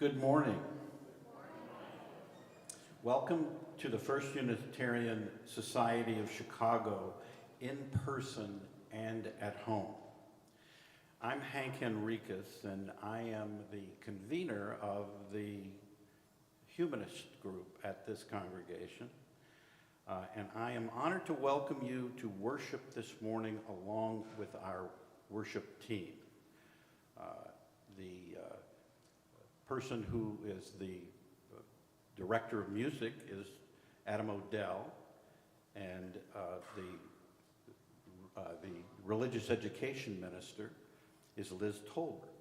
Good morning. Welcome to the First Unitarian Society of Chicago, in person and at home. I'm Hank Henriquez, and I am the convener of the Humanist group at this congregation. And I am honored to welcome you to worship this morning along with our worship team. The person who is the director of music is Adam Odell, and the religious education minister is Liz Tolbert.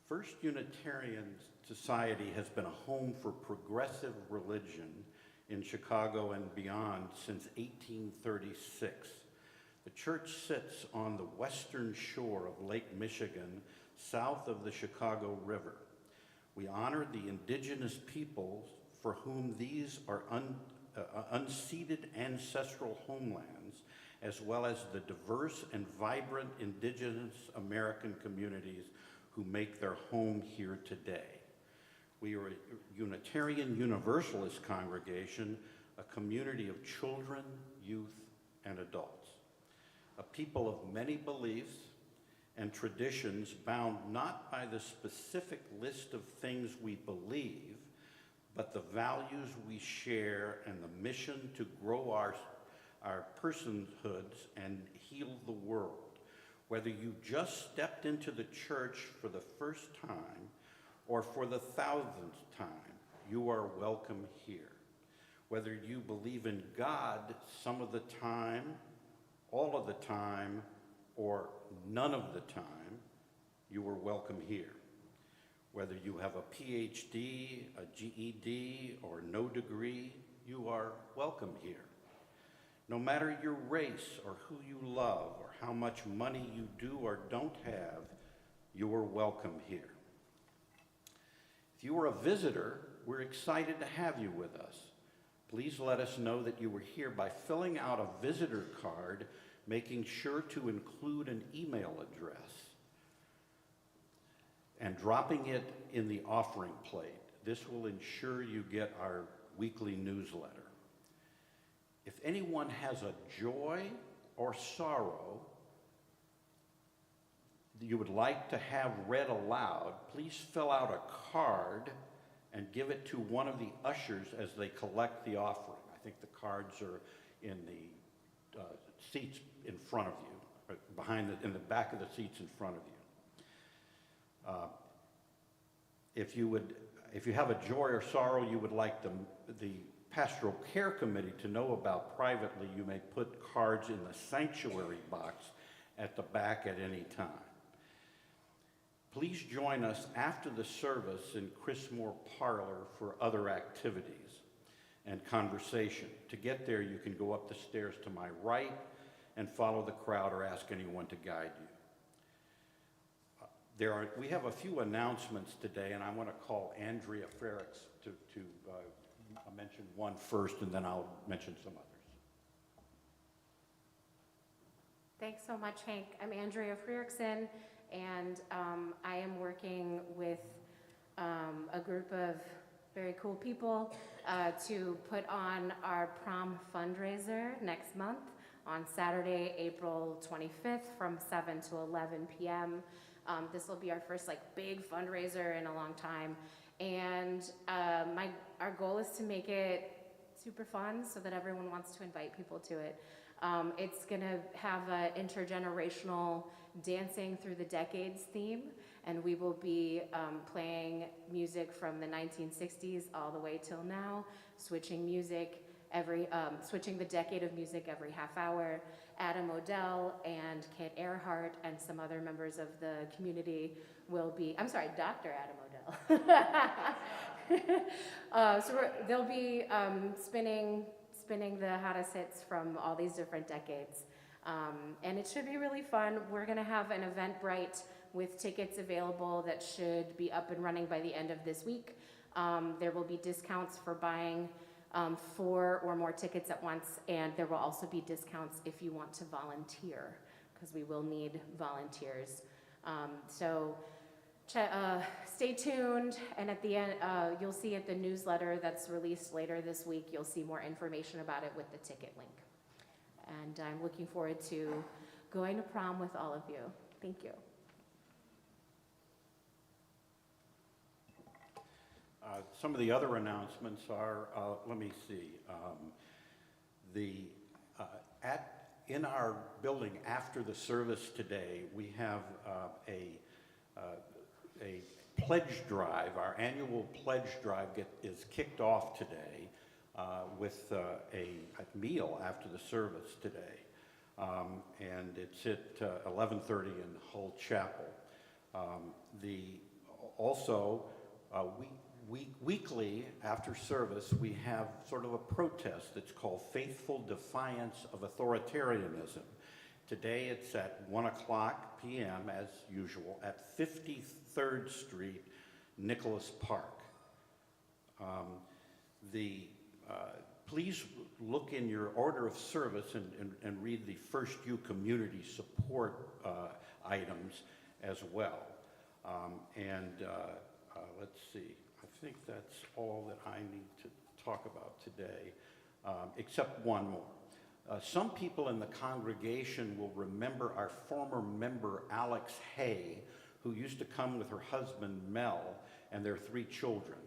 First Unitarian Society has been a home for progressive religion in Chicago and beyond since 1836. The church sits on the western shore of Lake Michigan, south of the Chicago River. We honor the indigenous peoples for whom these are unceded ancestral homelands, as well as the diverse and vibrant indigenous American communities who make their home here today. We are a Unitarian Universalist congregation, a community of children, youth, and adults, a people of many beliefs and traditions bound not by the specific list of things we believe, but the values we share and the mission to grow our personhoods and heal the world. Whether you just stepped into the church for the first time or for the 1000th time, you are welcome here. Whether you believe in God some of the time, all of the time, or none of the time, you are welcome here. Whether you have a PhD, a GED, or no degree, you are welcome here. No matter your race or who you love or how much money you do or don't have, you are welcome here. If you are a visitor, we're excited to have you with us. Please let us know that you were here by filling out a visitor card, making sure to include an email address, and dropping it in the offering plate. This will ensure you get our weekly newsletter. If anyone has a joy or sorrow you would like to have read aloud, please fill out a card and give it to one of the ushers as they collect the offering. I think the cards are in the seats in front of you, or in the back of the seats in front of you. If you have a joy or sorrow you would like the Pastoral Care Committee to know about privately, you may put cards in the sanctuary box at the back at any time. Please join us after the service in Chris Moore Parlor for other activities and conversation. To get there, you can go up the stairs to my right and follow the crowd or ask anyone to guide you. We have a few announcements today, and I want to call Andrea Ferrix to mention one first, and then I'll mention some others. Thanks so much, Hank. I'm Andrea Freerickson, and I am working with a group of very cool people to put on our prom fundraiser next month on Saturday, April 25th from 7 to 11 p.m. This will be our first big fundraiser in a long time, and our goal is to make it super fun so that everyone wants to invite people to it. It's gonna have an intergenerational dancing through the decades theme, and we will be playing music from the 1960s all the way till now, switching the decade of music every half hour. Adam Odell and Kit Earhart and some other members of the community will be, Dr. Adam Odell. They'll be spinning the hottest hits from all these different decades. And it should be really fun. We're gonna have an Eventbrite with tickets available that should be up and running by the end of this week. There will be discounts for buying 4 or more tickets at once, and there will also be discounts if you want to volunteer, because we will need volunteers. So Stay tuned, and at the end, you'll see at the newsletter that's released later this week, you'll see more information about it with the ticket link. And I'm looking forward to going to prom with all of you. Thank you. Some of the other announcements are, let me see, in our building after the service today, we have a pledge drive. Our annual pledge drive is kicked off today with a meal after the service today. And it's at 11:30 in Hull Chapel. Weekly after service, we have sort of a protest that's called Faithful Defiance of Authoritarianism. Today it's at 1:00 p.m. as usual at 53rd Street, Nicholas Park. Please look in your order of service and read the First U community support items as well. Let's see, I think that's all that I need to talk about today, except one more. Some people in the congregation will remember our former member Alex Hay, who used to come with her husband Mel and their 3 children.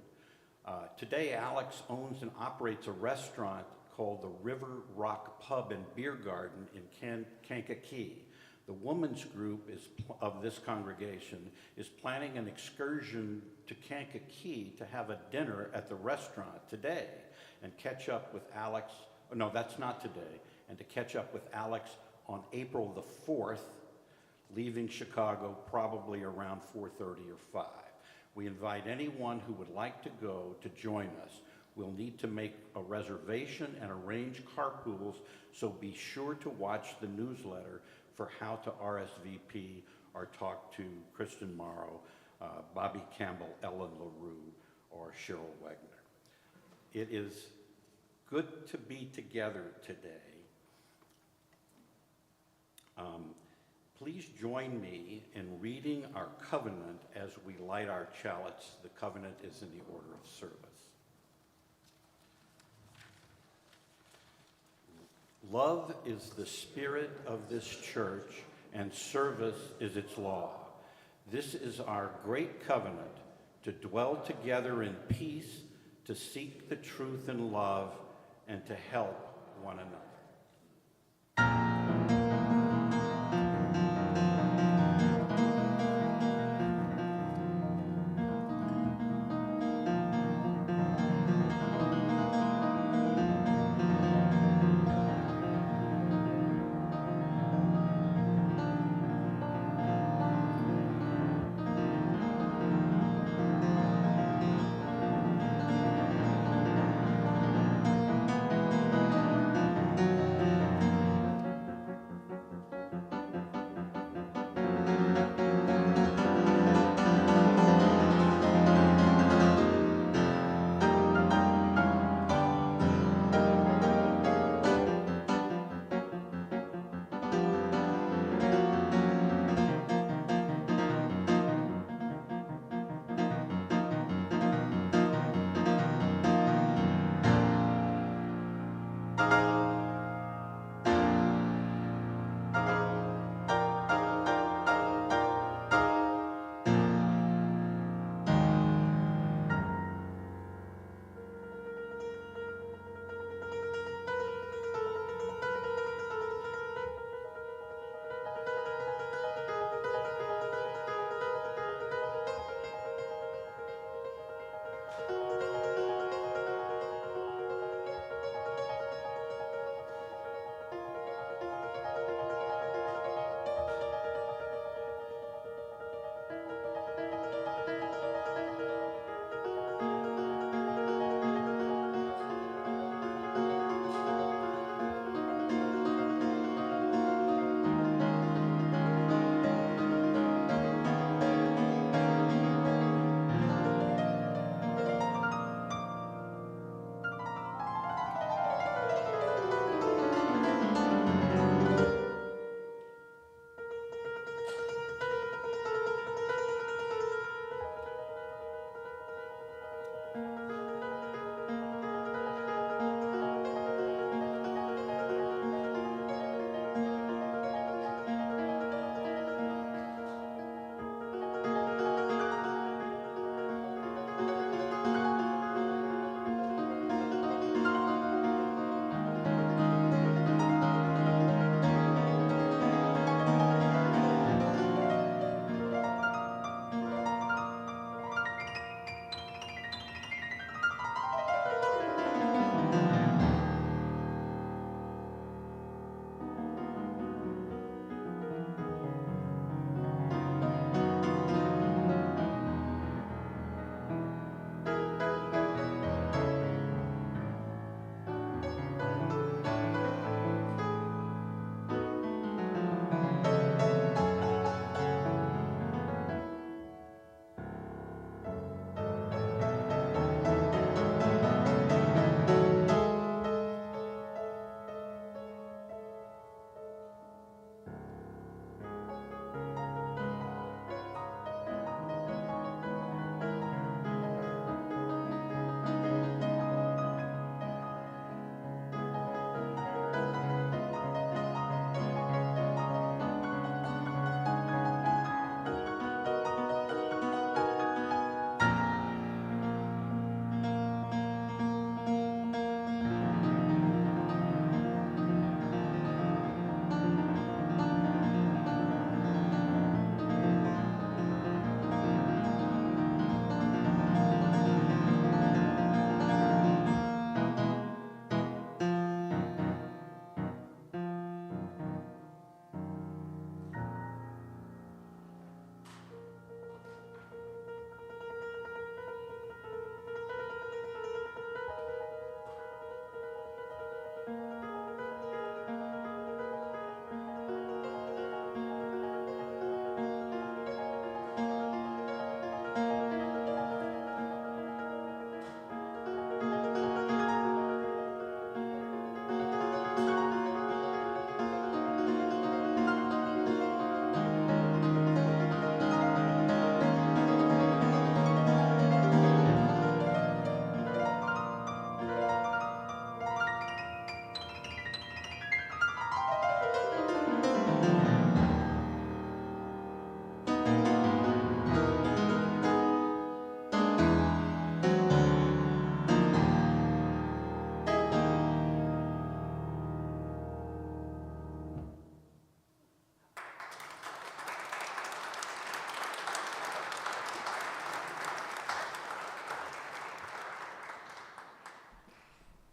Today, Alex owns and operates a restaurant called the River Rock Pub and Beer Garden in Kankakee. The women's group of this congregation is planning an excursion to Kankakee to have a dinner at the restaurant today and catch up with Alex. No, that's not today. And to catch up with Alex on April the 4th, leaving Chicago probably around 4:30 or 5. We invite anyone who would like to go to join us. We'll need to make a reservation and arrange carpools, so be sure to watch the newsletter for how to RSVP or talk to Kristen Morrow, Bobby Campbell, Ellen LaRue, or Cheryl Wegner. It is good to be together today. Please join me in reading our covenant as we light our chalice. The covenant is in the order of service. Love is the spirit of this church, and service is its law. This is our great covenant, to dwell together in peace, to seek the truth in love, and to help one another.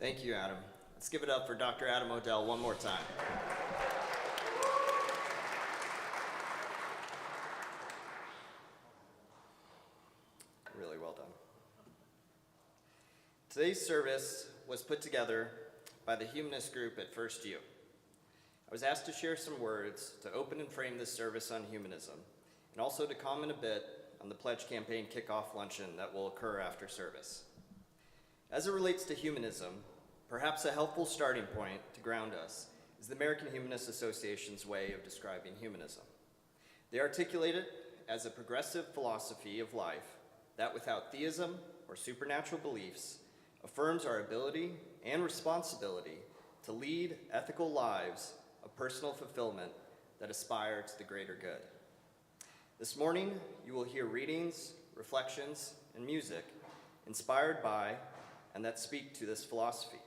Thank you, Adam. Let's give it up for Dr. Adam Odell one more time. Really well done. Today's service was put together by the Humanist group at First U. I was asked to share some words to open and frame this service on humanism, and also to comment a bit on the Pledge Campaign kickoff luncheon that will occur after service. As it relates to humanism, perhaps a helpful starting point to ground us is the American Humanist Association's way of describing humanism. They articulate it as a progressive philosophy of life that, without theism or supernatural beliefs, affirms our ability and responsibility to lead ethical lives of personal fulfillment that aspire to the greater good. This morning, you will hear readings, reflections, and music inspired by and that speak to this philosophy.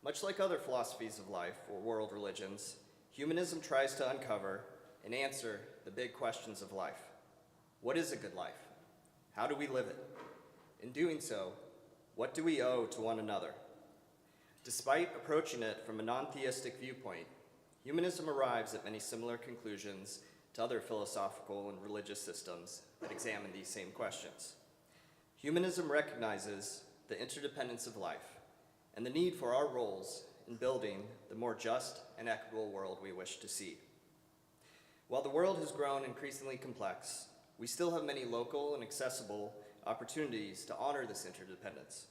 Much like other philosophies of life or world religions, humanism tries to uncover and answer the big questions of life. What is a good life? How do we live it? In doing so, what do we owe to one another? Despite approaching it from a non-theistic viewpoint, humanism arrives at many similar conclusions to other philosophical and religious systems that examine these same questions. Humanism recognizes the interdependence of life and the need for our roles in building the more just and equitable world we wish to see. While the world has grown increasingly complex, we still have many local and accessible opportunities to honor this interdependence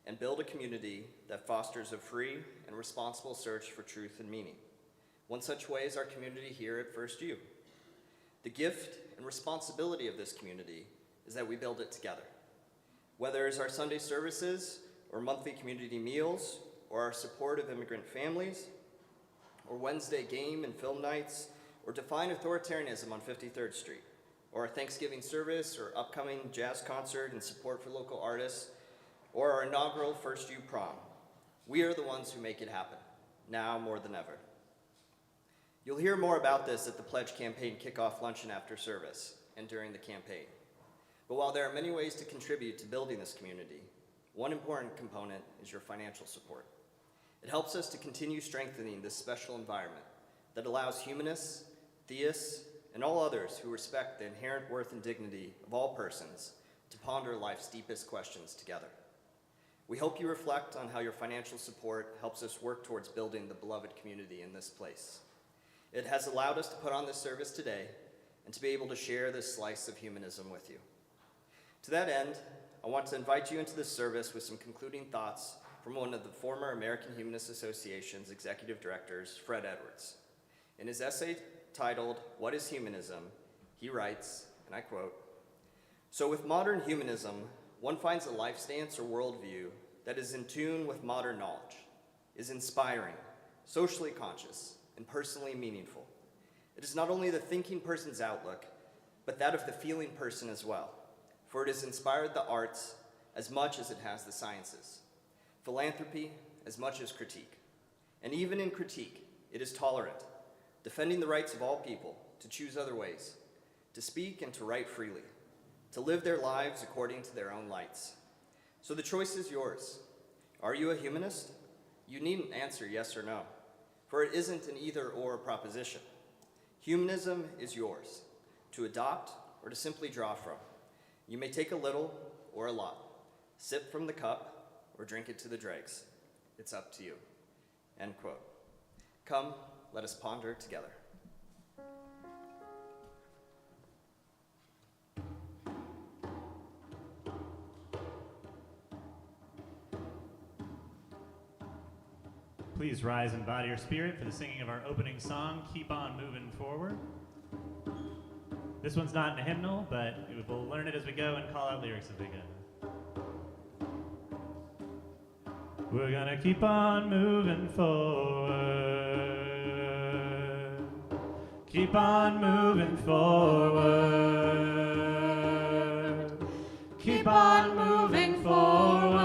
and build a community that fosters a free and responsible search for truth and meaning. One such way is our community here at First U. The gift and responsibility of this community is that we build it together. Whether it's our Sunday services or monthly community meals or our support of immigrant families or Wednesday game and film nights or Define Authoritarianism on 53rd Street or our Thanksgiving service or upcoming jazz concert and support for local artists or our inaugural First U prom. We are the ones who make it happen, now more than ever. You'll hear more about this at the Pledge Campaign kickoff luncheon after service and during the campaign. But while there are many ways to contribute to building this community, one important component is your financial support. It helps us to continue strengthening this special environment that allows humanists, theists, and all others who respect the inherent worth and dignity of all persons to ponder life's deepest questions together. We hope you reflect on how your financial support helps us work towards building the beloved community in this place. It has allowed us to put on this service today and to be able to share this slice of humanism with you. To that end, I want to invite you into this service with some concluding thoughts from one of the former American Humanist Association's executive directors, Fred Edwards. In his essay titled, "What is Humanism?" he writes, and I quote, "So with modern humanism, one finds a life stance or worldview that is in tune with modern knowledge, is inspiring, socially conscious, and personally meaningful. It is not only the thinking person's outlook, but that of the feeling person as well, for it has inspired the arts as much as it has the sciences, philanthropy as much as critique. And even in critique, it is tolerant, defending the rights of all people to choose other ways, to speak and to write freely, to live their lives according to their own lights. So the choice is yours. Are you a humanist? You needn't answer yes or no, for it isn't an either-or proposition. Humanism is yours, to adopt or to simply draw from. You may take a little or a lot, sip from the cup or drink it to the dregs. It's up to you." End quote. Come, let us ponder together. Please rise in body or spirit for the singing of our opening song, Keep On Moving Forward. This one's not in a hymnal, but we'll learn it as we go and call out lyrics as we go. We're gonna keep on moving forward. Keep on moving forward. Keep on moving forward.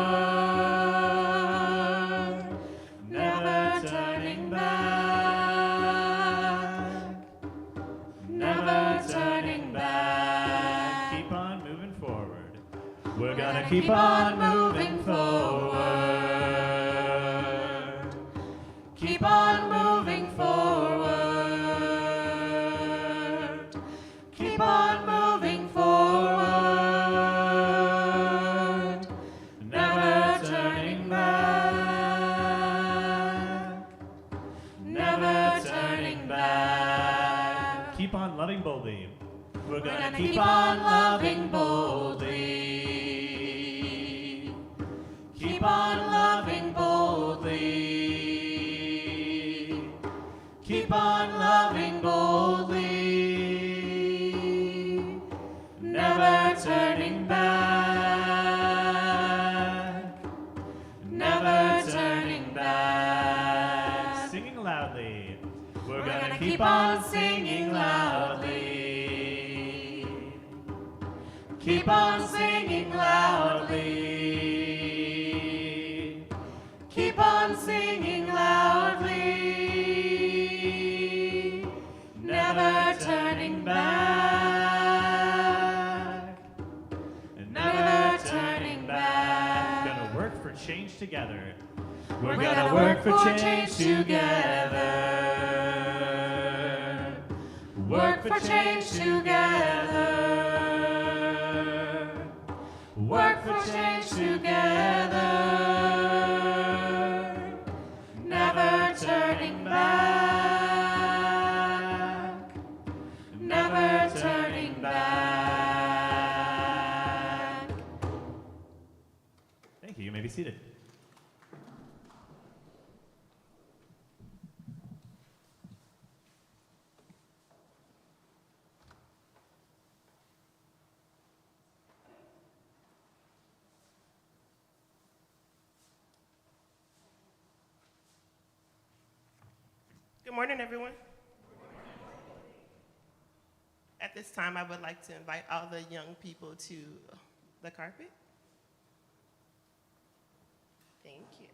Never turning back. Never turning back. Keep on moving forward. We're gonna keep on moving forward. keep on loving boldly. Keep on loving boldly. Keep on loving boldly. Never turning back. Never turning back. Singing loudly. We're gonna keep on singing loudly. Keep on singing loudly. Keep on singing loudly. Never turning back. Never turning back. Gonna work for change together. We're gonna work for change together. Work for change together. Work for change together. Never turning back. Never turning back. Thank you. You may be seated. Good morning, everyone. At this time, I would like to invite all the young people to the carpet. Thank you.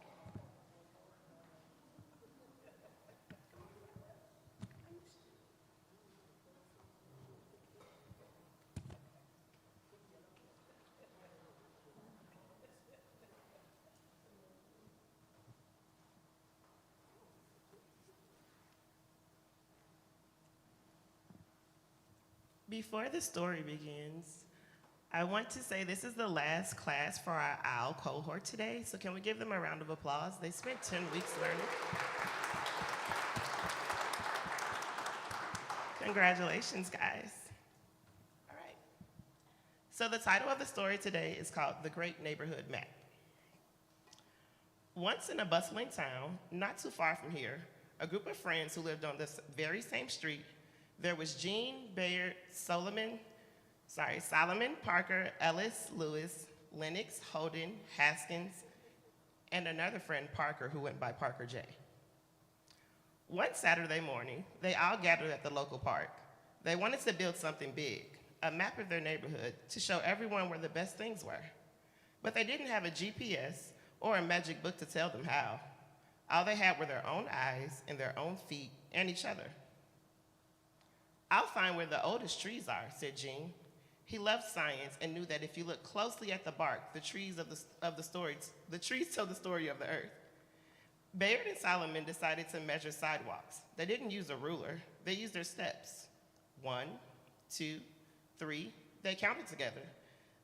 Before the story begins, I want to say this is the last class for our OWL cohort today, so can we give them a round of applause? They spent 10 weeks learning. Congratulations, guys. All right. So the title of the story today is called The Great Neighborhood Map. Once in a bustling town, not too far from here, a group of friends who lived on this very same street. There was Jean, Bayard, Solomon, Parker, Ellis, Lewis, Lennox, Holden, Haskins, and another friend, Parker, who went by Parker J. One Saturday morning, they all gathered at the local park. They wanted to build something big, a map of their neighborhood to show everyone where the best things were. But they didn't have a GPS or a magic book to tell them how. All they had were their own eyes and their own feet and each other. "I'll find where the oldest trees are," said Jean. He loved science and knew that if you look closely at the bark, the trees tell the story of the earth. Bayard and Solomon decided to measure sidewalks. They didn't use a ruler, they used their steps. 1, 2, 3, they counted together.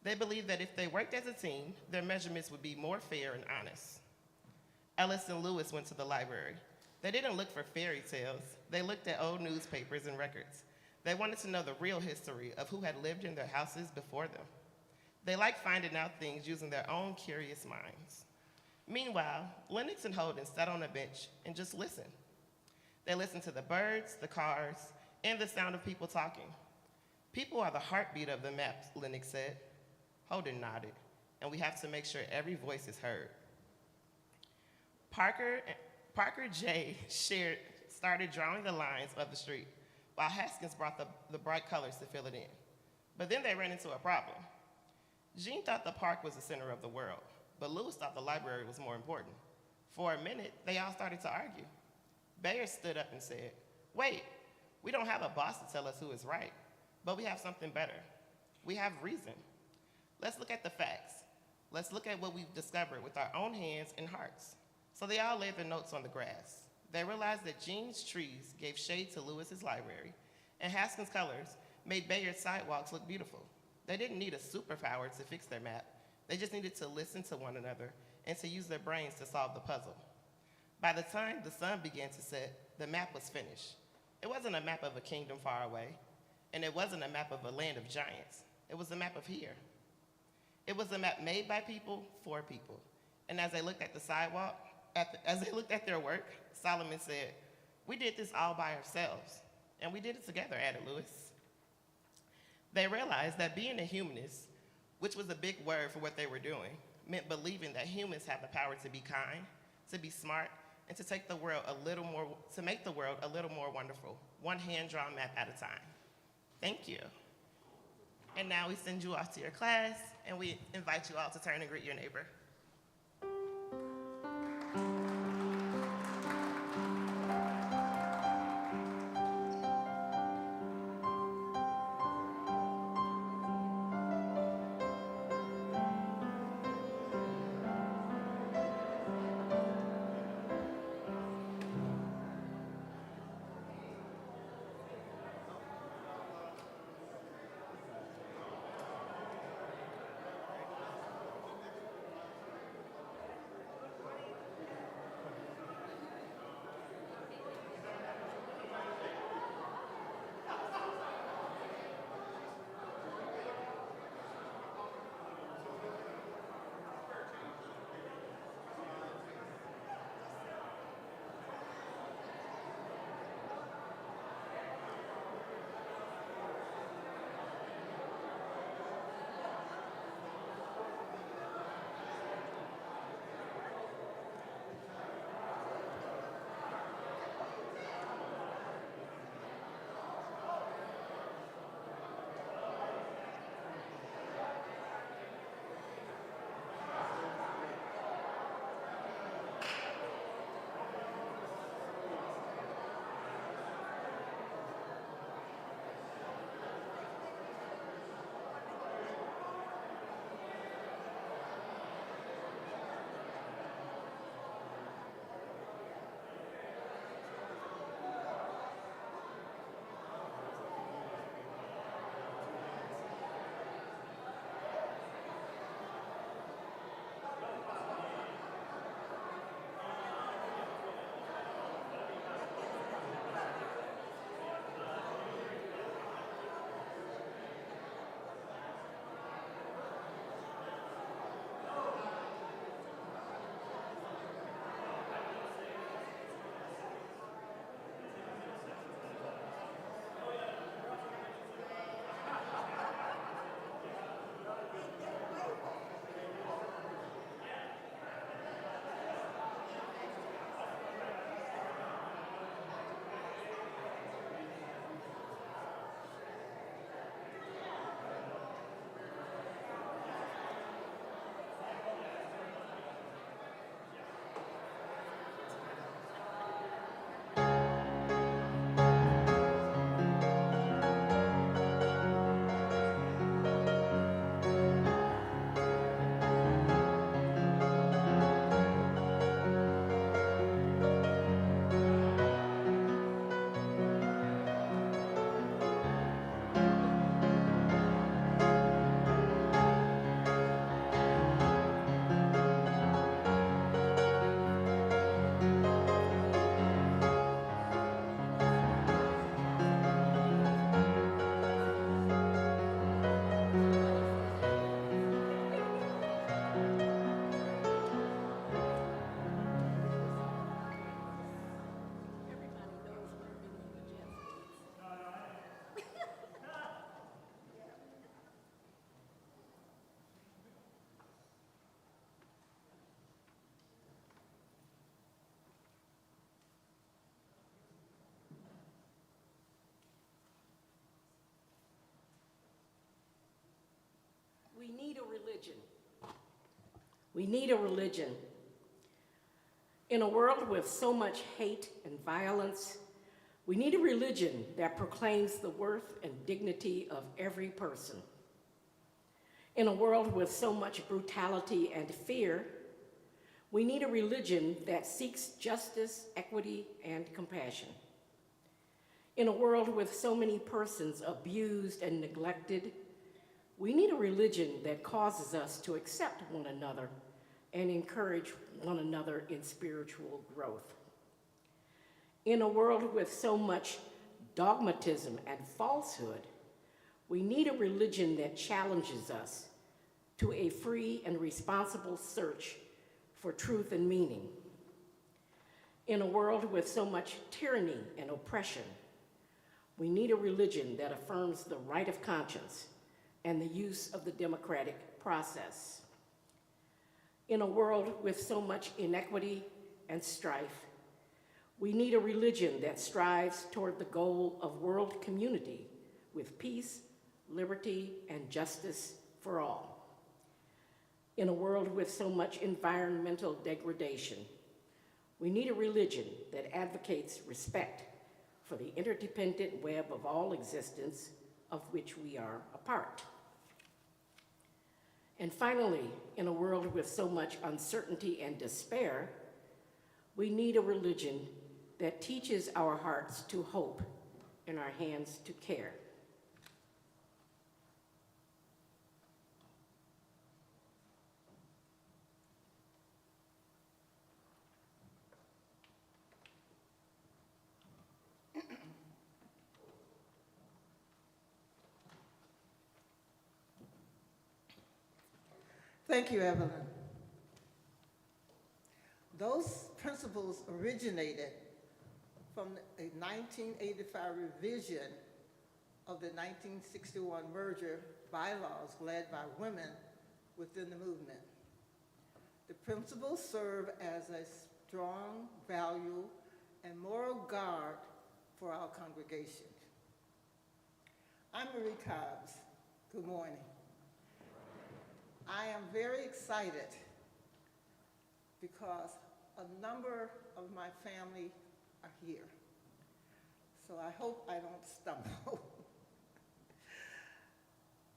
They believed that if they worked as a team, their measurements would be more fair and honest. Ellis and Lewis went to the library. They didn't look for fairy tales, they looked at old newspapers and records. They wanted to know the real history of who had lived in their houses before them. They liked finding out things using their own curious minds. Meanwhile, Lennox and Holden sat on a bench and just listened. They listened to the birds, the cars, and the sound of people talking. "People are the heartbeat of the map," Lennox said. Holden nodded, "and we have to make sure every voice is heard." Parker J. started drawing the lines of the street, while Haskins brought the bright colors to fill it in. But then they ran into a problem. Jean thought the park was the center of the world, but Lewis thought the library was more important. For a minute, they all started to argue. Bayard stood up and said, "Wait, we don't have a boss to tell us who is right, but we have something better. We have reason. Let's look at the facts. Let's look at what we've discovered with our own hands and hearts." So they all laid their notes on the grass. They realized that Jean's trees gave shade to Lewis's library, and Haskins' colors made Bayard's sidewalks look beautiful. They didn't need a superpower to fix their map. They just needed to listen to one another and to use their brains to solve the puzzle. By the time the sun began to set, the map was finished. It wasn't a map of a kingdom far away. And it wasn't a map of a land of giants. It was a map of here. It was a map made by people for people. And as they looked at the sidewalk, as they looked at their work, Solomon said, "We did this all by ourselves, and we did it together," added Lewis. They realized that being a humanist, which was a big word for what they were doing, meant believing that humans have the power to be kind, to be smart, and to make the world a little more wonderful, one hand-drawn map at a time. Thank you. And now we send you off to your class, and we invite you all to turn and greet your neighbor. We need a religion. We need a religion. In a world with so much hate and violence, we need a religion that proclaims the worth and dignity of every person. In a world with so much brutality and fear, we need a religion that seeks justice, equity, and compassion. In a world with so many persons abused and neglected, we need a religion that causes us to accept one another and encourage one another in spiritual growth. In a world with so much dogmatism and falsehood, We need a religion that challenges us to a free and responsible search for truth and meaning. In a world with so much tyranny and oppression, we need a religion that affirms the right of conscience and the use of the democratic process. In a world with so much inequity and strife, we need a religion that strives toward the goal of world community with peace, liberty, and justice for all. In a world with so much environmental degradation, we need a religion that advocates respect for the interdependent web of all existence of which we are a part. And finally, in a world with so much uncertainty and despair, we need a religion that teaches our hearts to hope and our hands to care. Thank you, Evelyn. Those principles originated from a 1985 revision of the 1961 merger bylaws led by women within the movement. The principles serve as a strong value and moral guard for our congregation. I'm Marie Cobbs. Good morning. I am very excited because a number of my family are here. So I hope I don't stumble.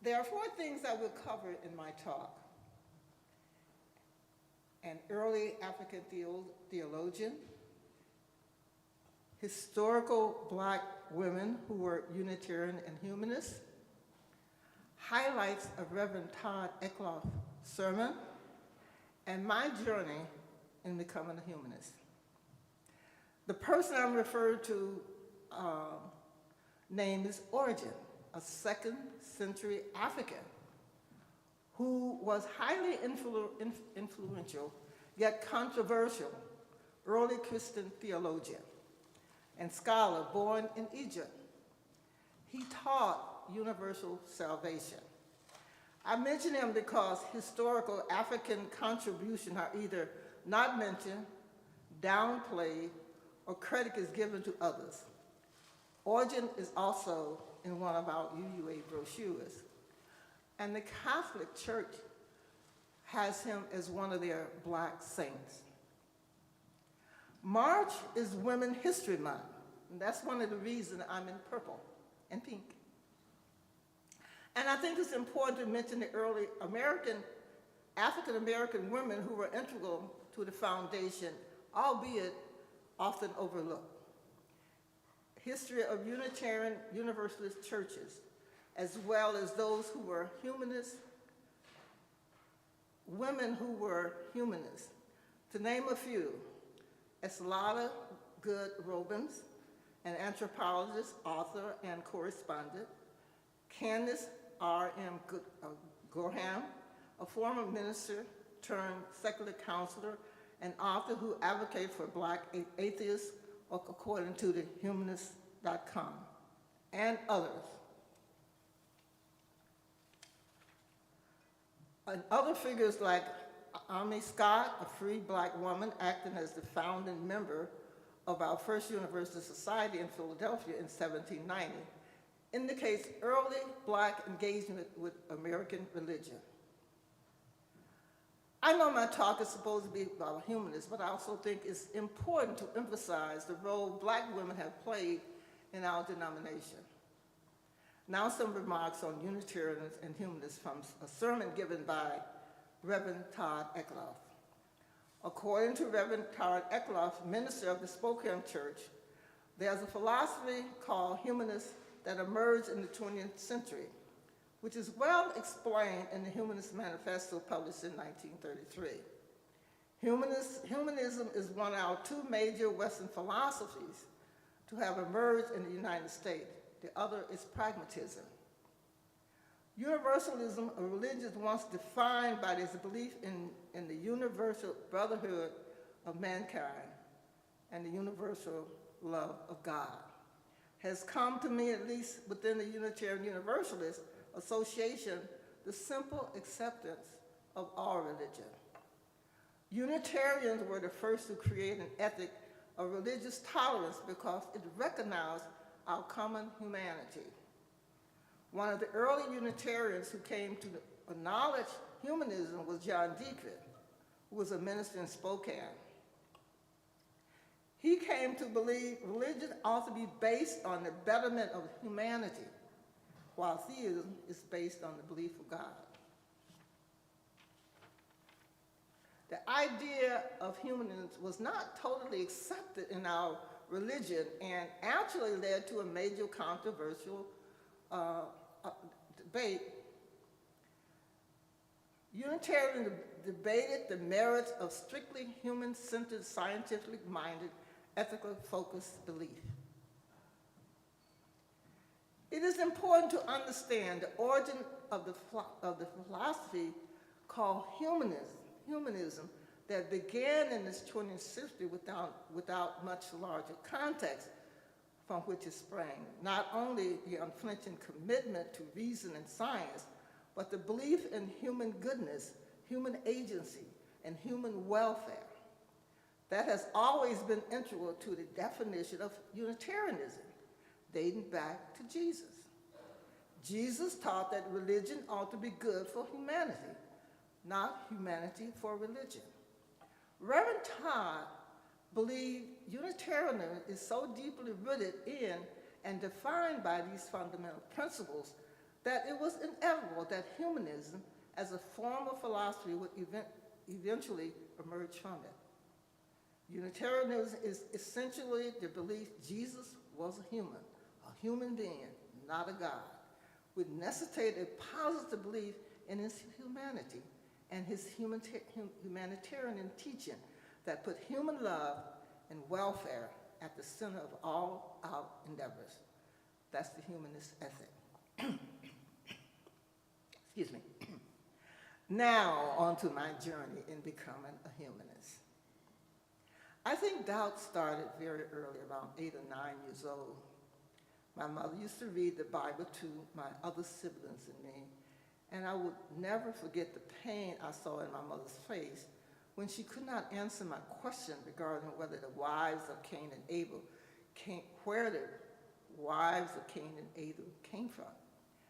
There are 4 things I will cover in my talk. An early African theologian, historical Black women who were Unitarian and Humanist, highlights of Reverend Todd Eckloff's sermon, and my journey in becoming a humanist. The person I'm referring to name is Origen, a 2nd century African who was highly influential, yet controversial, early Christian theologian and scholar born in Egypt. He taught universal salvation. I mention him because historical African contributions are either not mentioned, downplayed, or credit is given to others. Origen is also in one of our UUA brochures, and the Catholic Church has him as one of their Black saints. March is Women's History Month, and that's one of the reasons I'm in purple and pink. And I think it's important to mention the early African-American women who were integral to the foundation, albeit often overlooked. History of Unitarian Universalist churches, as well as those who were humanists, women who were humanists. To name a few, Eslada Good Robins, an anthropologist, author, and correspondent, Candace R.M. Gorham, a former minister turned secular counselor and author who advocated for Black atheists, according to the Humanist.com, and others. And other figures like Ami Scott, a free Black woman acting as the founding member of our first Universal Society in Philadelphia in 1790, indicates early Black engagement with American religion. I know my talk is supposed to be about humanists, but I also think it's important to emphasize the role Black women have played in our denomination. Now some remarks on Unitarians and humanists from a sermon given by Reverend Todd Eckloff. According to Reverend Todd Eckloff, minister of the Spokane Church, there's a philosophy called humanist that emerged in the 20th century, which is well explained in the Humanist Manifesto published in 1933. Humanism is one of our 2 major Western philosophies to have emerged in the United States. The other is pragmatism. Universalism, a religion once defined by its belief in the universal brotherhood of mankind and the universal love of God, has come to me, at least within the Unitarian Universalist Association, the simple acceptance of all religion. Unitarians were the first to create an ethic of religious tolerance because it recognized our common humanity. One of the early Unitarians who came to acknowledge humanism was John Dietrich, who was a minister in Spokane. He came to believe religion ought to be based on the betterment of humanity, while theism is based on the belief of God. The idea of humanism was not totally accepted in our religion and actually led to a major controversial debate. Unitarians debated the merits of strictly human-centered, scientific-minded, ethical focused belief. It is important to understand the origin of the philosophy called humanism that began in this 20th century without much larger context from which it sprang. Not only the unflinching commitment to reason and science, but the belief in human goodness, human agency, and human welfare. That has always been integral to the definition of Unitarianism, dating back to Jesus. Jesus taught that religion ought to be good for humanity, not humanity for religion. Reverend Todd believed Unitarianism is so deeply rooted in and defined by these fundamental principles that it was inevitable that humanism as a form of philosophy would eventually emerge from it. Unitarianism is essentially the belief Jesus was a human being, not a God, which necessitated a positive belief in his humanity and his humanitarian teaching that put human love and welfare at the center of all our endeavors. That's the humanist ethic. Excuse me. Now, on to my journey in becoming a humanist. I think doubt started very early, around 8 or 9 years old. My mother used to read the Bible to my other siblings and me, and I would never forget the pain I saw in my mother's face when she could not answer my question regarding whether the wives of Cain and Abel where the wives of Cain and Abel came from,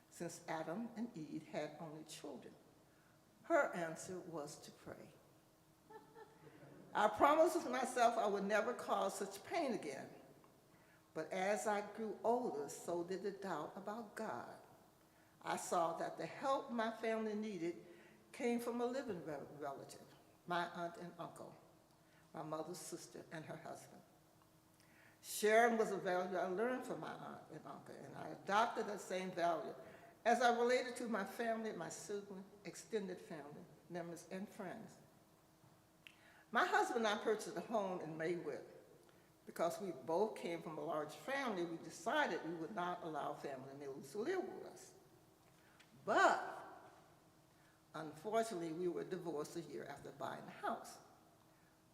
since Adam and Eve had only children. Her answer was to pray. I promised myself I would never cause such pain again. But as I grew older, so did the doubt about God. I saw that the help my family needed came from a living relative, my aunt and uncle, my mother's sister and her husband. Sharing was a value I learned from my aunt and uncle, and I adopted that same value as I related to my family, my sibling, extended family members, and friends. My husband and I purchased a home in Maywood. Because we both came from a large family, we decided we would not allow family members to live with us. But, unfortunately, we were divorced a year after buying the house.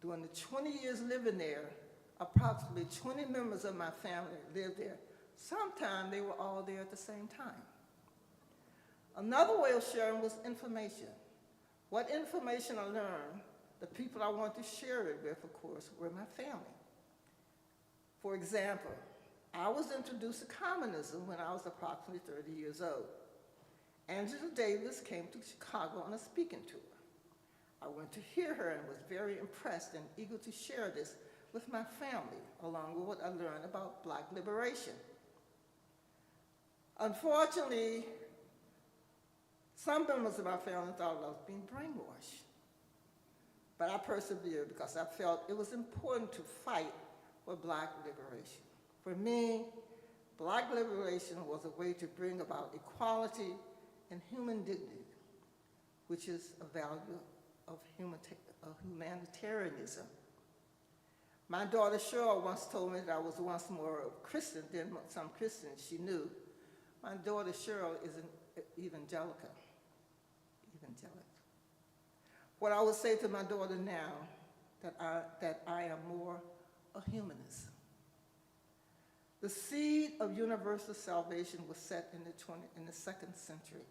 During the 20 years living there, approximately 20 members of my family lived there. Sometimes they were all there at the same time. Another way of sharing was information. What information I learned, the people I wanted to share it with, of course, were my family. For example, I was introduced to communism when I was approximately 30 years old. Angela Davis came to Chicago on a speaking tour. I went to hear her and was very impressed and eager to share this with my family, along with what I learned about Black liberation. Unfortunately, some members of my family thought I was being brainwashed. But I persevered because I felt it was important to fight for Black liberation. For me, Black liberation was a way to bring about equality and human dignity, which is a value of humanitarianism. My daughter Cheryl once told me that I was once more a Christian than some Christians she knew. My daughter Cheryl is evangelica. What I would say to my daughter now, that I am more a humanist. The seed of universal salvation was set in the 2nd century,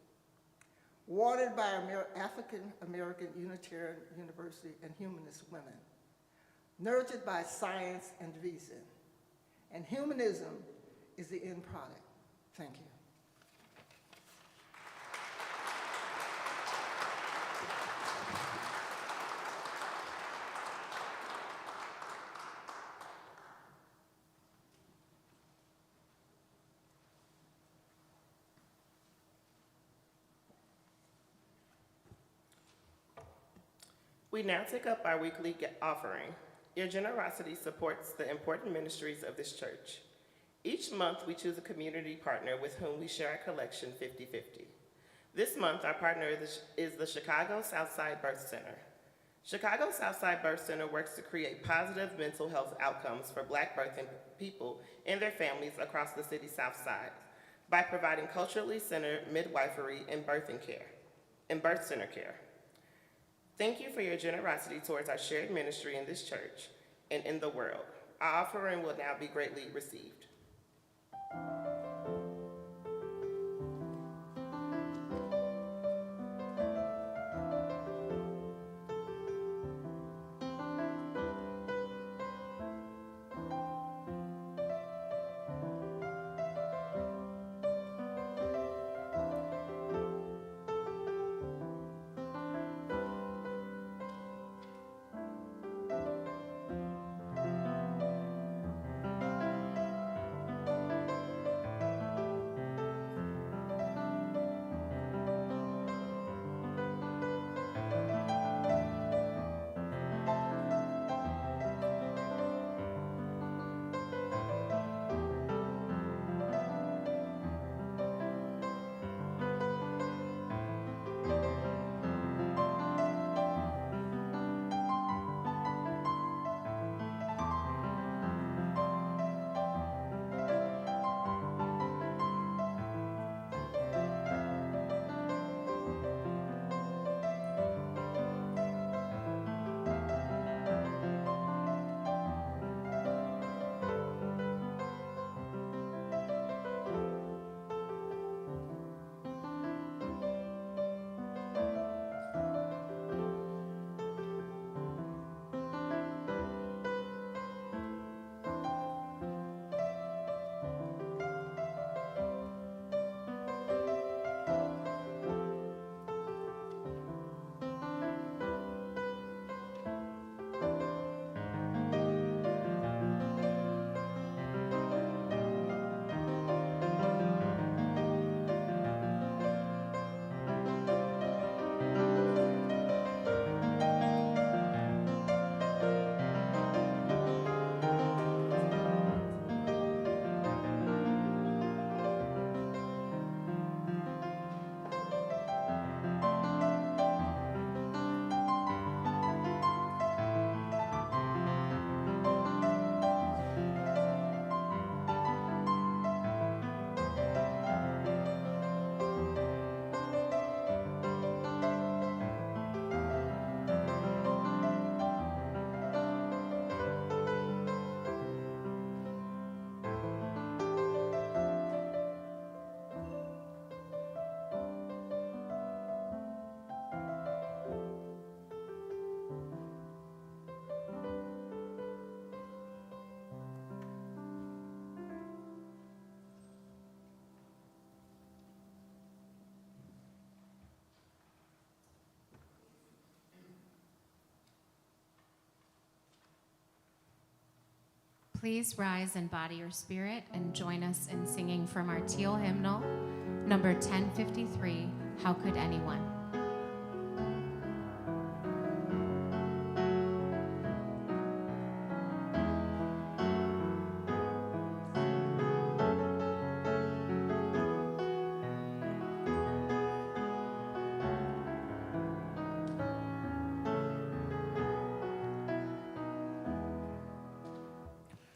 watered by African-American Unitarian University and humanist women, nurtured by science and reason. And humanism is the end product. Thank you. We now take up our weekly offering. Your generosity supports the important ministries of this church. Each month, we choose a community partner with whom we share our collection 50-50. This month, our partner is the Chicago Southside Birth Center. Chicago Southside Birth Center works to create positive mental health outcomes for Black birthing people and their families across the city's South Side by providing culturally centered midwifery and birth center care. Thank you for your generosity towards our shared ministry in this church and in the world. Our offering will now be greatly received. Please rise and body your spirit and join us in singing from our teal hymnal, number 1053, How Could Anyone?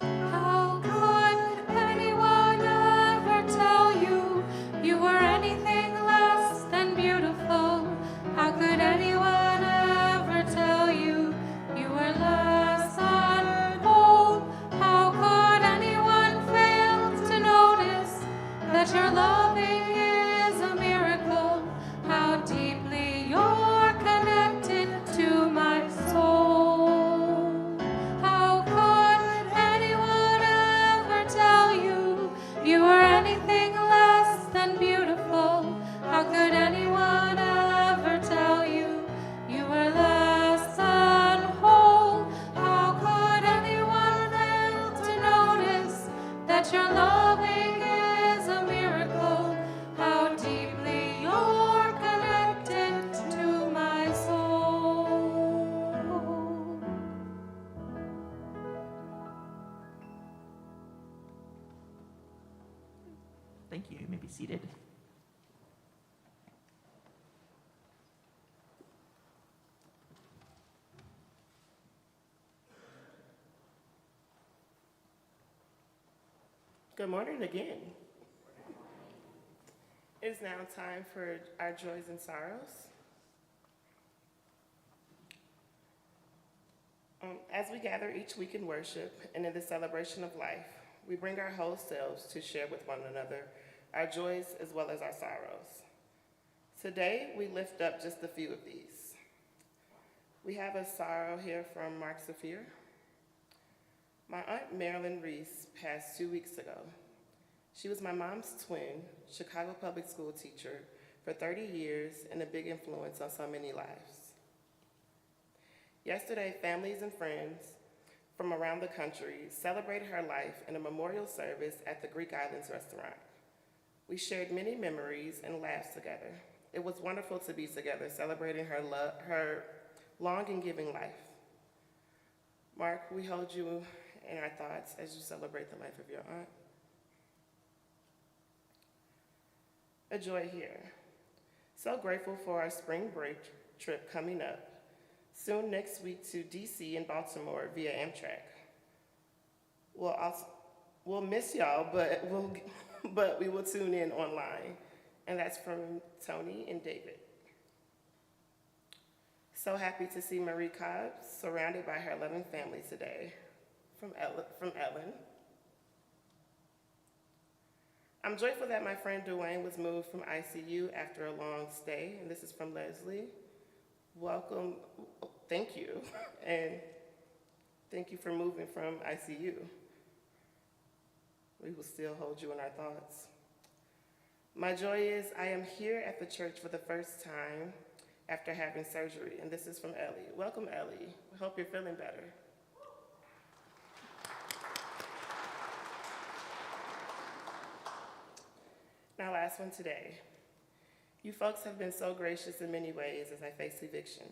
How could anyone ever tell you you were anything less Thank you. You may be seated. Good morning again. It is now time for our joys and sorrows. As we gather each week in worship and in the celebration of life, we bring our whole selves to share with one another our joys as well as our sorrows. Today, we lift up just a few of these. We have a sorrow here from Mark Saphir. My Aunt Marilyn Reese passed 2 weeks ago. She was my mom's twin, Chicago public school teacher for 30 years and a big influence on so many lives. Yesterday, families and friends from around the country celebrated her life in a memorial service at the Greek Islands restaurant. We shared many memories and laughs together. It was wonderful to be together, celebrating her long and giving life. Mark, we hold you in our thoughts as you celebrate the life of your aunt. A joy here. So grateful for our spring break trip coming up. Soon next week to DC and Baltimore via Amtrak. We'll miss y'all, but we will tune in online. And that's from Tony and David. So happy to see Marie Cobb surrounded by her loving family today. From Ellen. I'm joyful that my friend Dwayne was moved from ICU after a long stay, and this is from Leslie. Welcome, thank you, and thank you for moving from ICU. We will still hold you in our thoughts. My joy is I am here at the church for the first time after having surgery, and this is from Ellie. Welcome, Ellie. We hope you're feeling better. Now, last one today. You folks have been so gracious in many ways as I face eviction.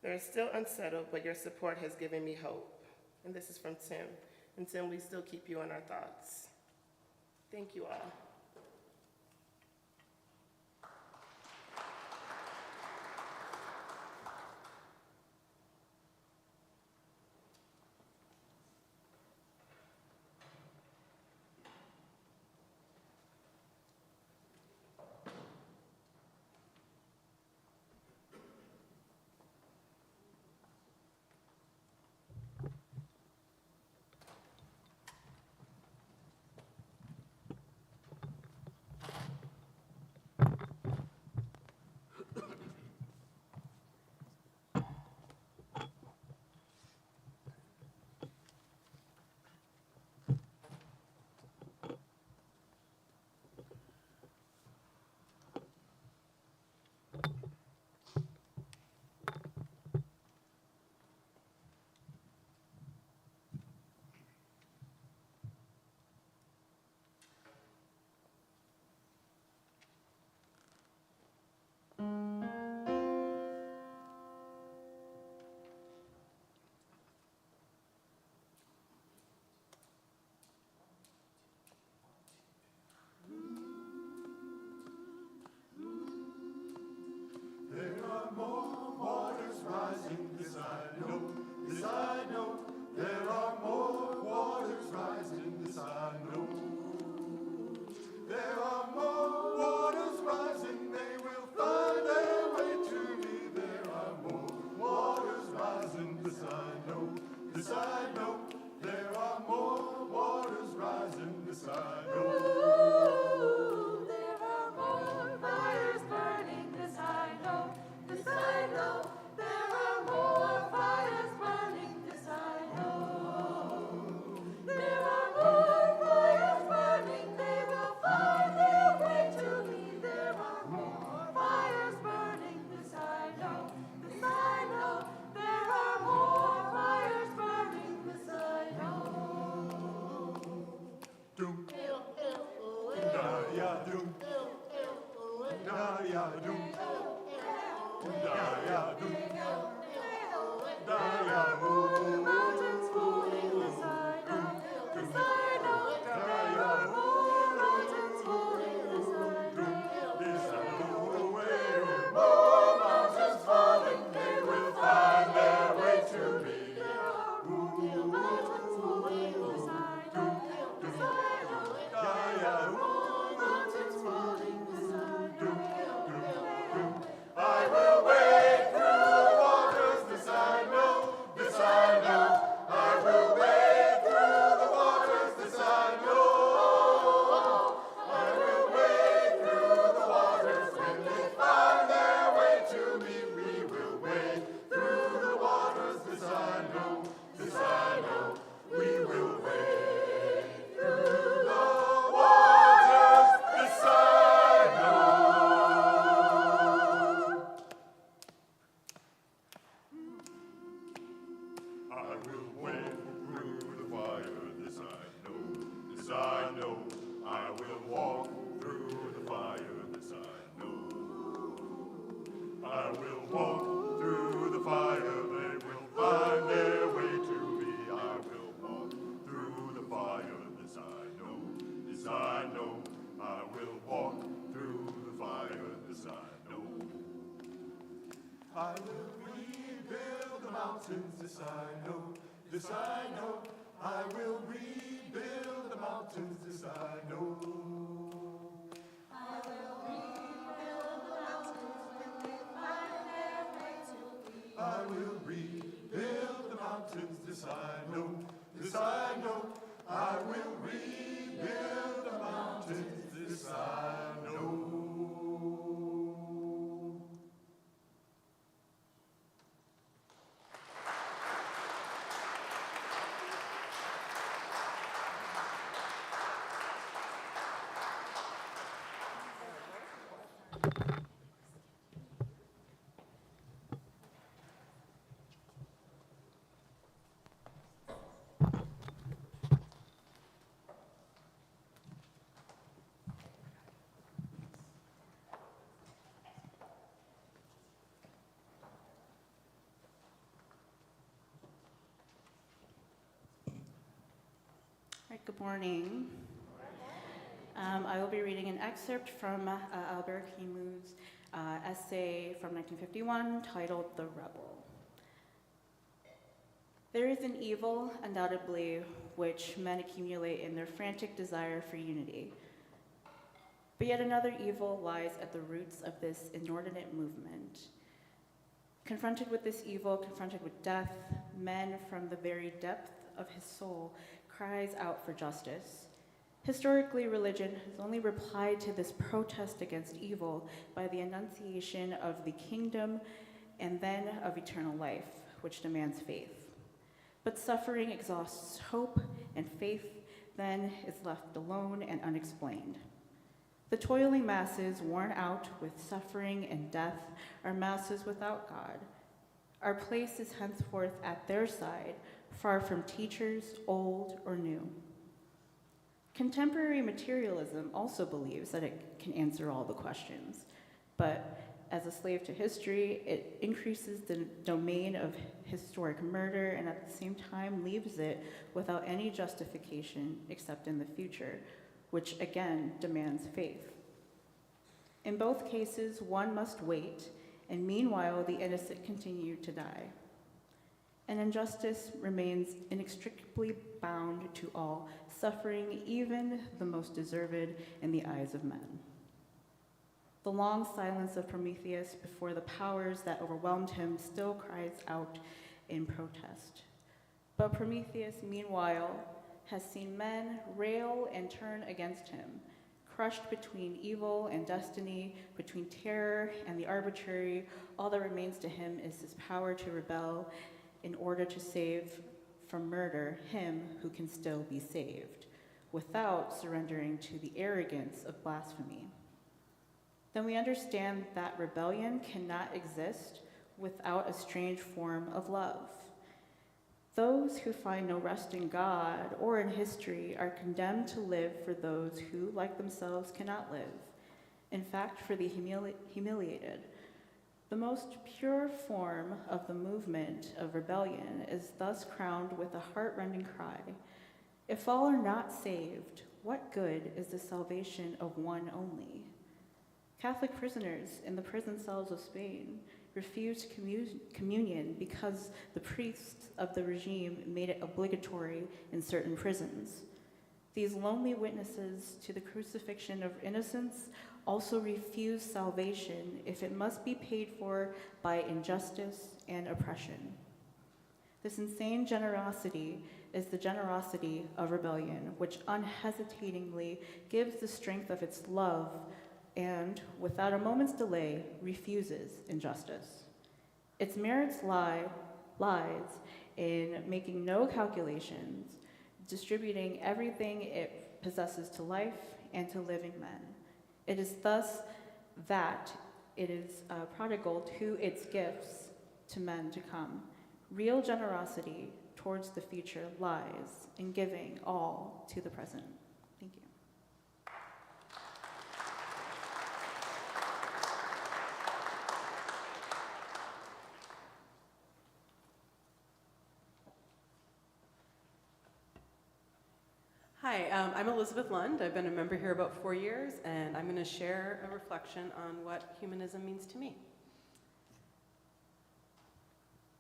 They're still unsettled, but your support has given me hope. And this is from Tim. And Tim, we still keep you in our thoughts. Thank you all. walk through the fire, they will find their way to me. I will walk through the fire, this I know, this I know. I will walk through the fire, this I know. I will rebuild the mountains, this I know, this I know. I will rebuild the mountains, this I know. I will rebuild the mountains, this I know, this I know. I will rebuild the mountains, this I know. Right, good morning. I will be reading an excerpt from Albert Camus' essay from 1951 titled The Rebel. There is an evil, undoubtedly, which men accumulate in their frantic desire for unity. But yet another evil lies at the roots of this inordinate movement. Confronted with this evil, confronted with death, men from the very depth of his soul cries out for justice. Historically, religion has only replied to this protest against evil by the enunciation of the kingdom and then of eternal life, which demands faith. But suffering exhausts hope, and faith then is left alone and unexplained. The toiling masses, worn out with suffering and death, are masses without God. Our place is henceforth at their side, far from teachers, old or new. Contemporary materialism also believes that it can answer all the questions, but as a slave to history, it increases the domain of historic murder and at the same time leaves it without any justification except in the future, which again demands faith. In both cases, one must wait, and meanwhile the innocent continue to die. And injustice remains inextricably bound to all, suffering even the most deserved in the eyes of men. The long silence of Prometheus before the powers that overwhelmed him still cries out in protest. But Prometheus, meanwhile, has seen men rail and turn against him, crushed between evil and destiny, between terror and the arbitrary. All that remains to him is his power to rebel in order to save from murder him who can still be saved, without surrendering to the arrogance of blasphemy. Then we understand that rebellion cannot exist without a strange form of love. Those who find no rest in God or in history are condemned to live for those who, like themselves, cannot live. In fact, for the humiliated. The most pure form of the movement of rebellion is thus crowned with a heart-rending cry. If all are not saved, what good is the salvation of one only? Catholic prisoners in the prison cells of Spain refused communion because the priests of the regime made it obligatory in certain prisons. These lonely witnesses to the crucifixion of innocents also refuse salvation if it must be paid for by injustice and oppression. This insane generosity is the generosity of rebellion, which unhesitatingly gives the strength of its love and, without a moment's delay, refuses injustice. Its merits lies in making no calculations, distributing everything it possesses to life and to living men. It is thus that it is prodigal to its gifts to men to come. Real generosity towards the future lies in giving all to the present. Thank you. Hi, I'm Elizabeth Lund. I've been a member here about 4 years, and I'm going to share a reflection on what humanism means to me.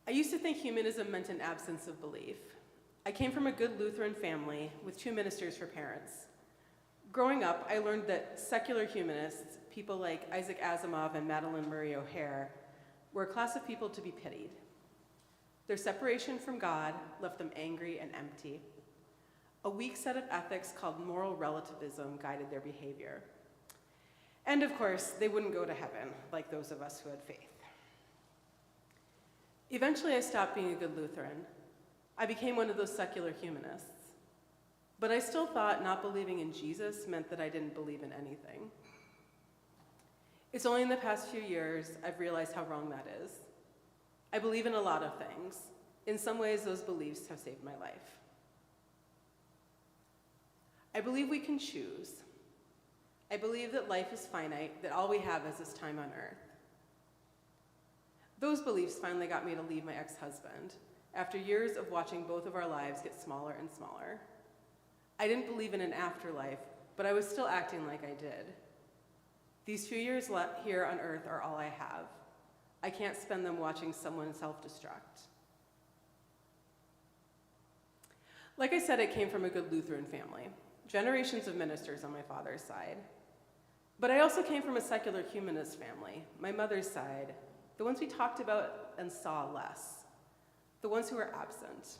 I used to think humanism meant an absence of belief. I came from a good Lutheran family with 2 ministers for parents. Growing up, I learned that secular humanists, people like Isaac Asimov and Madeleine Murray O'Hair, were a class of people to be pitied. Their separation from God left them angry and empty. A weak set of ethics called moral relativism guided their behavior. And of course, they wouldn't go to heaven like those of us who had faith. Eventually, I stopped being a good Lutheran. I became one of those secular humanists. But I still thought not believing in Jesus meant that I didn't believe in anything. It's only in the past few years I've realized how wrong that is. I believe in a lot of things. In some ways, those beliefs have saved my life. I believe we can choose. I believe that life is finite, that all we have is this time on earth. Those beliefs finally got me to leave my ex-husband, after years of watching both of our lives get smaller and smaller. I didn't believe in an afterlife, but I was still acting like I did. These few years here on earth are all I have. I can't spend them watching someone self-destruct. Like I said, I came from a good Lutheran family. Generations of ministers on my father's side. But I also came from a secular humanist family, my mother's side, the ones we talked about and saw less, the ones who were absent.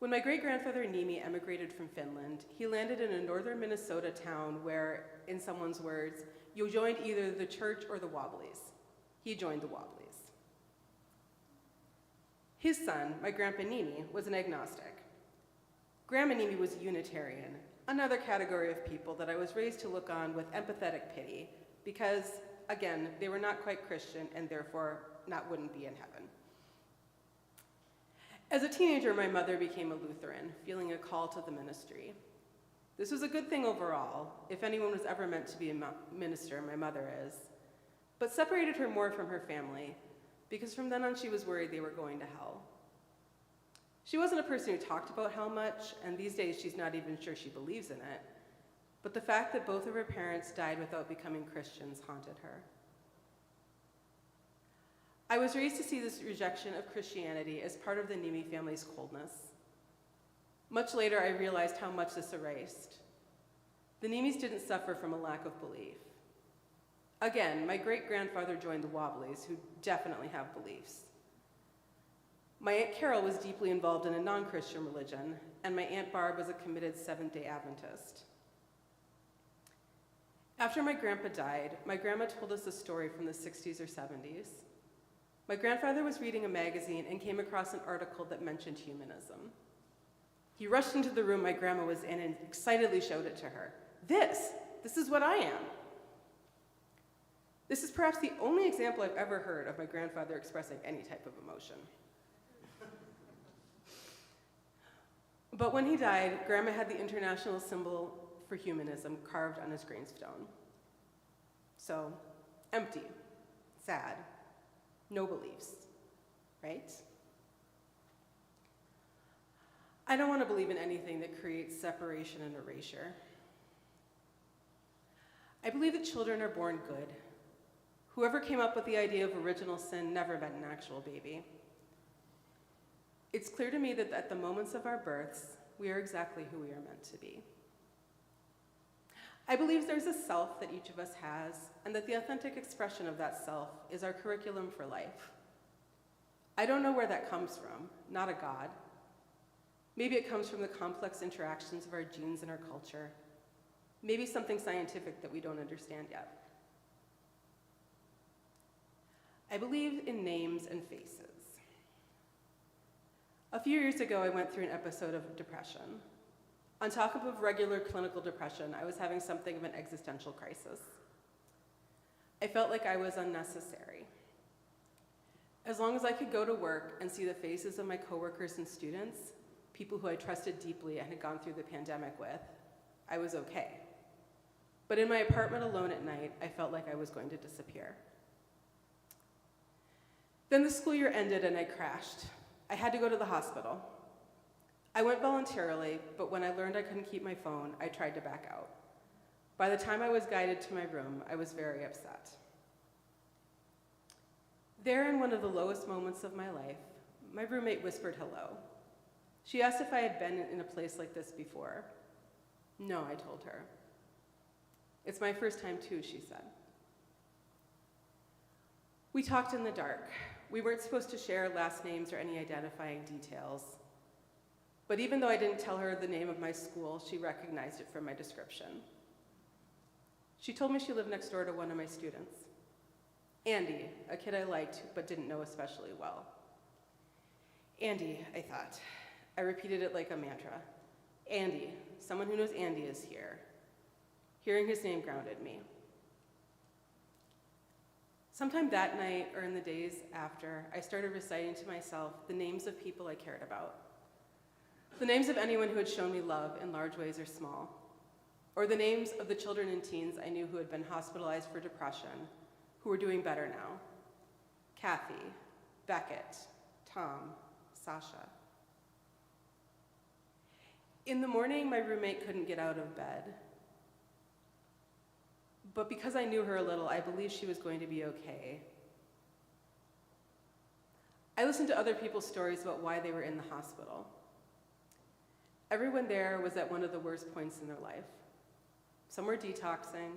When my great-grandfather Niemi emigrated from Finland, he landed in a northern Minnesota town where, in someone's words, you joined either the church or the Wobblies. He joined the Wobblies. His son, my grandpa Niemi, was an agnostic. Grandma Niemi was a Unitarian, another category of people that I was raised to look on with empathetic pity because, again, they were not quite Christian and therefore wouldn't be in heaven. As a teenager, my mother became a Lutheran, feeling a call to the ministry. This was a good thing overall. If anyone was ever meant to be a minister, my mother is, but separated her more from her family because from then on she was worried they were going to hell. She wasn't a person who talked about hell much, and these days she's not even sure she believes in it. But the fact that both of her parents died without becoming Christians haunted her. I was raised to see this rejection of Christianity as part of the Niemi family's coldness. Much later, I realized how much this erased. The Niemis didn't suffer from a lack of belief. Again, my great-grandfather joined the Wobblies, who definitely have beliefs. My Aunt Carol was deeply involved in a non-Christian religion, and my Aunt Barb was a committed Seventh-day Adventist. After my grandpa died, my grandma told us a story from the 60s or 70s. My grandfather was reading a magazine and came across an article that mentioned humanism. He rushed into the room my grandma was in and excitedly showed it to her. This is what I am. This is perhaps the only example I've ever heard of my grandfather expressing any type of emotion. But when he died, Grandma had the international symbol for humanism carved on his gravestone. So, empty, sad, no beliefs, right? I don't want to believe in anything that creates separation and erasure. I believe that children are born good. Whoever came up with the idea of original sin never met an actual baby. It's clear to me that at the moments of our births, we are exactly who we are meant to be. I believe there's a self that each of us has, and that the authentic expression of that self is our curriculum for life. I don't know where that comes from, not a God. Maybe it comes from the complex interactions of our genes and our culture. Maybe something scientific that we don't understand yet. I believe in names and faces. A few years ago, I went through an episode of depression. On top of regular clinical depression, I was having something of an existential crisis. I felt like I was unnecessary. As long as I could go to work and see the faces of my coworkers and students, people who I trusted deeply and had gone through the pandemic with, I was okay. But in my apartment alone at night, I felt like I was going to disappear. Then the school year ended and I crashed. I had to go to the hospital. I went voluntarily, but when I learned I couldn't keep my phone, I tried to back out. By the time I was guided to my room, I was very upset. There, in one of the lowest moments of my life, my roommate whispered hello. She asked if I had been in a place like this before. No, I told her. It's my first time too, she said. We talked in the dark. We weren't supposed to share last names or any identifying details. But even though I didn't tell her the name of my school, she recognized it from my description. She told me she lived next door to one of my students, Andy, a kid I liked but didn't know especially well. Andy, I thought. I repeated it like a mantra. Andy, someone who knows Andy is here. Hearing his name grounded me. Sometime that night or in the days after, I started reciting to myself the names of people I cared about. The names of anyone who had shown me love in large ways or small. Or the names of the children and teens I knew who had been hospitalized for depression, who were doing better now. Kathy, Beckett, Tom, Sasha. In the morning, my roommate couldn't get out of bed. But because I knew her a little, I believed she was going to be okay. I listened to other people's stories about why they were in the hospital. Everyone there was at one of the worst points in their life. Some were detoxing,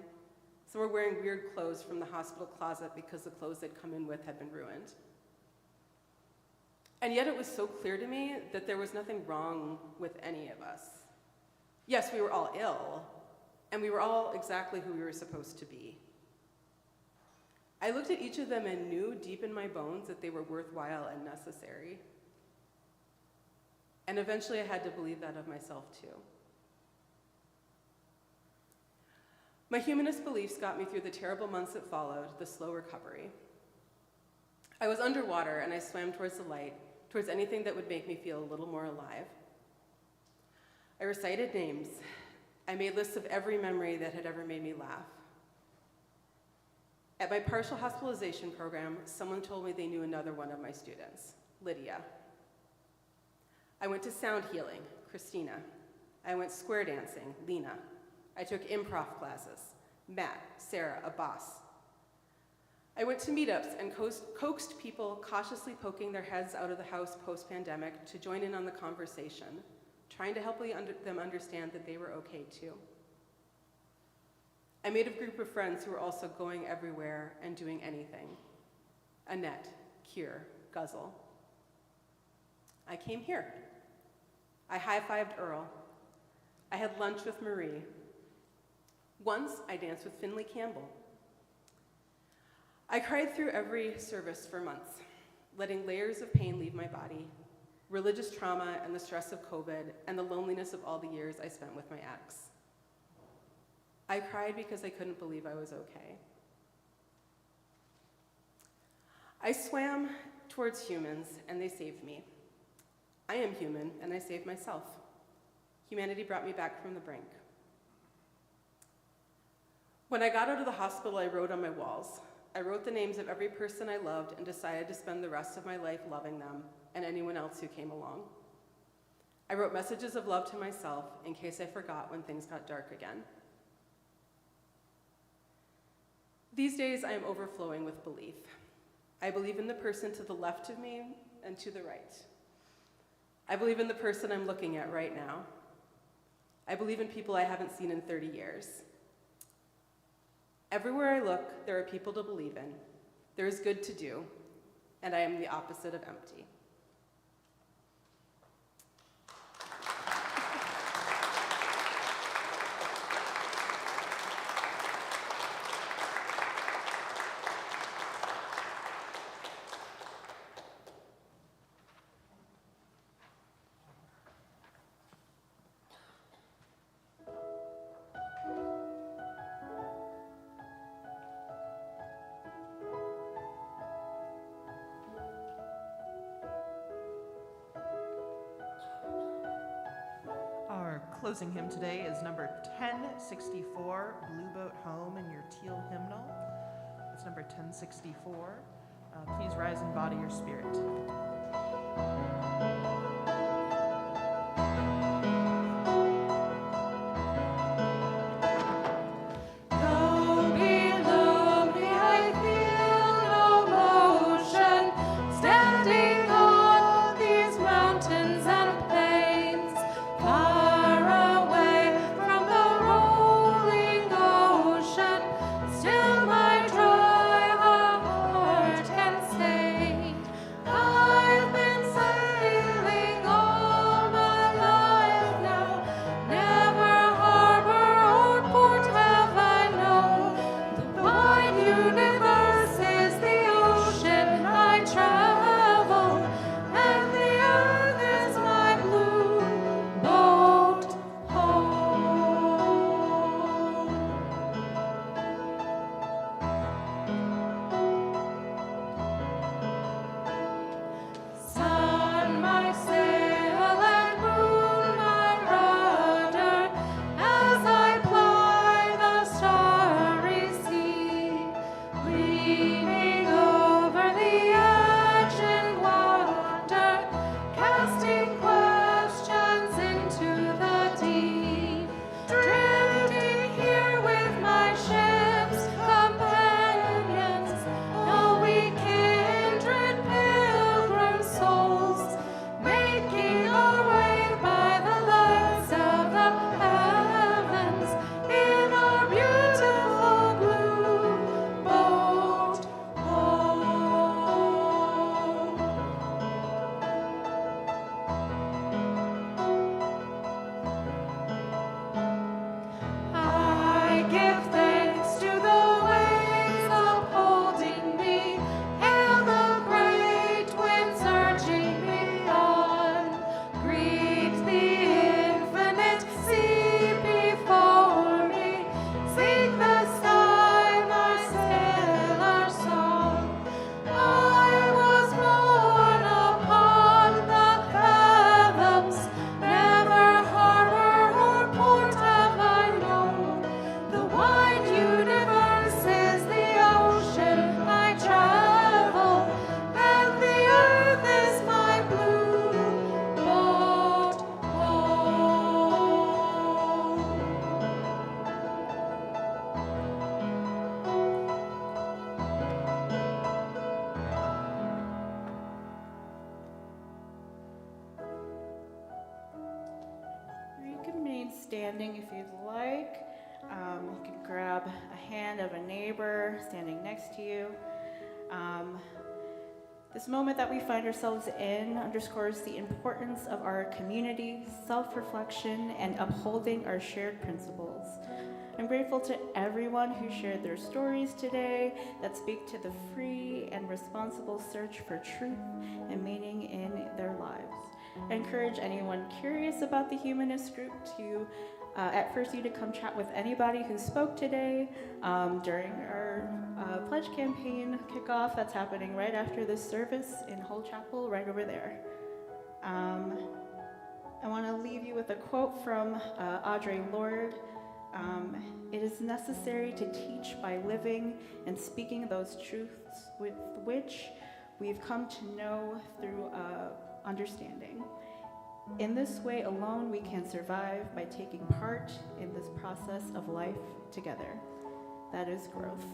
some were wearing weird clothes from the hospital closet because the clothes they'd come in with had been ruined. And yet it was so clear to me that there was nothing wrong with any of us. Yes, we were all ill, and we were all exactly who we were supposed to be. I looked at each of them and knew deep in my bones that they were worthwhile and necessary. And eventually I had to believe that of myself too. My humanist beliefs got me through the terrible months that followed, the slow recovery. I was underwater and I swam towards the light, towards anything that would make me feel a little more alive. I recited names. I made lists of every memory that had ever made me laugh. At my partial hospitalization program, someone told me they knew another one of my students, Lydia. I went to sound healing, Christina. I went square dancing, Lena. I took improv classes, Matt, Sarah, Abbas. I went to meetups and coaxed people cautiously poking their heads out of the house post-pandemic to join in on the conversation, trying to help them understand that they were okay too. I made a group of friends who were also going everywhere and doing anything. Annette, Kier, Guzzle. I came here. I high-fived Earl. I had lunch with Marie. Once, I danced with Finley Campbell. I cried through every service for months, letting layers of pain leave my body, religious trauma and the stress of COVID, and the loneliness of all the years I spent with my ex. I cried because I couldn't believe I was okay. I swam towards humans, and they saved me. I am human, and I saved myself. Humanity brought me back from the brink. When I got out of the hospital, I wrote on my walls. I wrote the names of every person I loved and decided to spend the rest of my life loving them and anyone else who came along. I wrote messages of love to myself in case I forgot when things got dark again. These days, I am overflowing with belief. I believe in the person to the left of me and to the right. I believe in the person I'm looking at right now. I believe in people I haven't seen in 30 years. Everywhere I look, there are people to believe in. There is good to do, and I am the opposite of empty. Our closing hymn today is number 1064, Blue Boat Home in Your Teal Hymnal. It's number 1064. Please rise and body your spirit. standing if you'd like. You can grab a hand of a neighbor standing next to you. This moment that we find ourselves in underscores the importance of our community, self-reflection, and upholding our shared principles. I'm grateful to everyone who shared their stories today that speak to the free and responsible search for truth and meaning in their lives. I encourage anyone curious about the Humanist group to at First U to come chat with anybody who spoke today during our pledge campaign kickoff that's happening right after this service in Hull Chapel, right over there. I want to leave you with a quote from Audre Lorde. It is necessary to teach by living and speaking those truths with which we've come to know through understanding. In this way alone, we can survive by taking part in this process of life together. That is growth.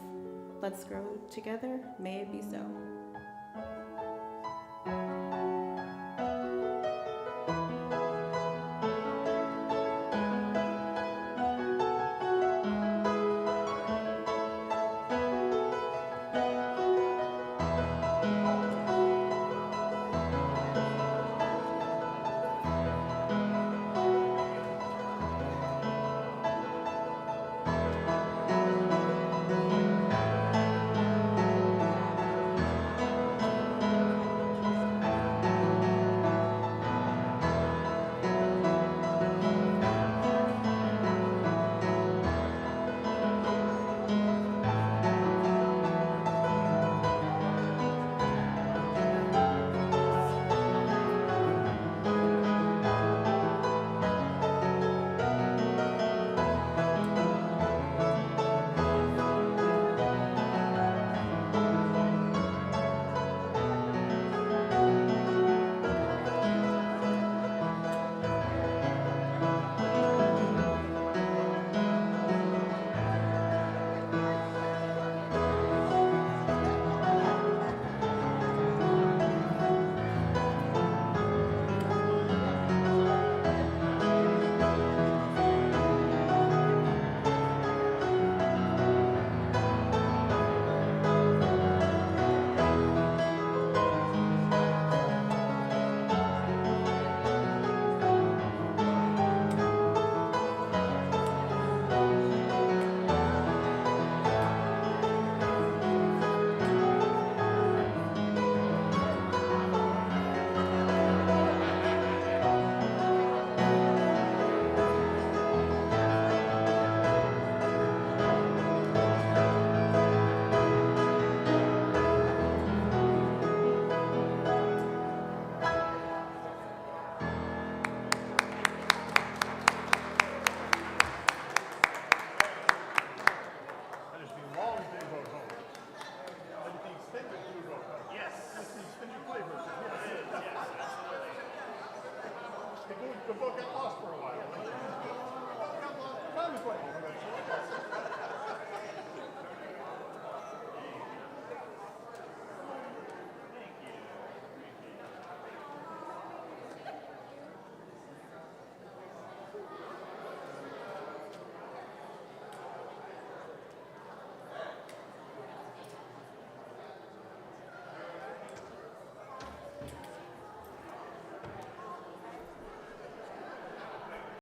Let's grow together. May it be so. The book got lost for a while. Time is right.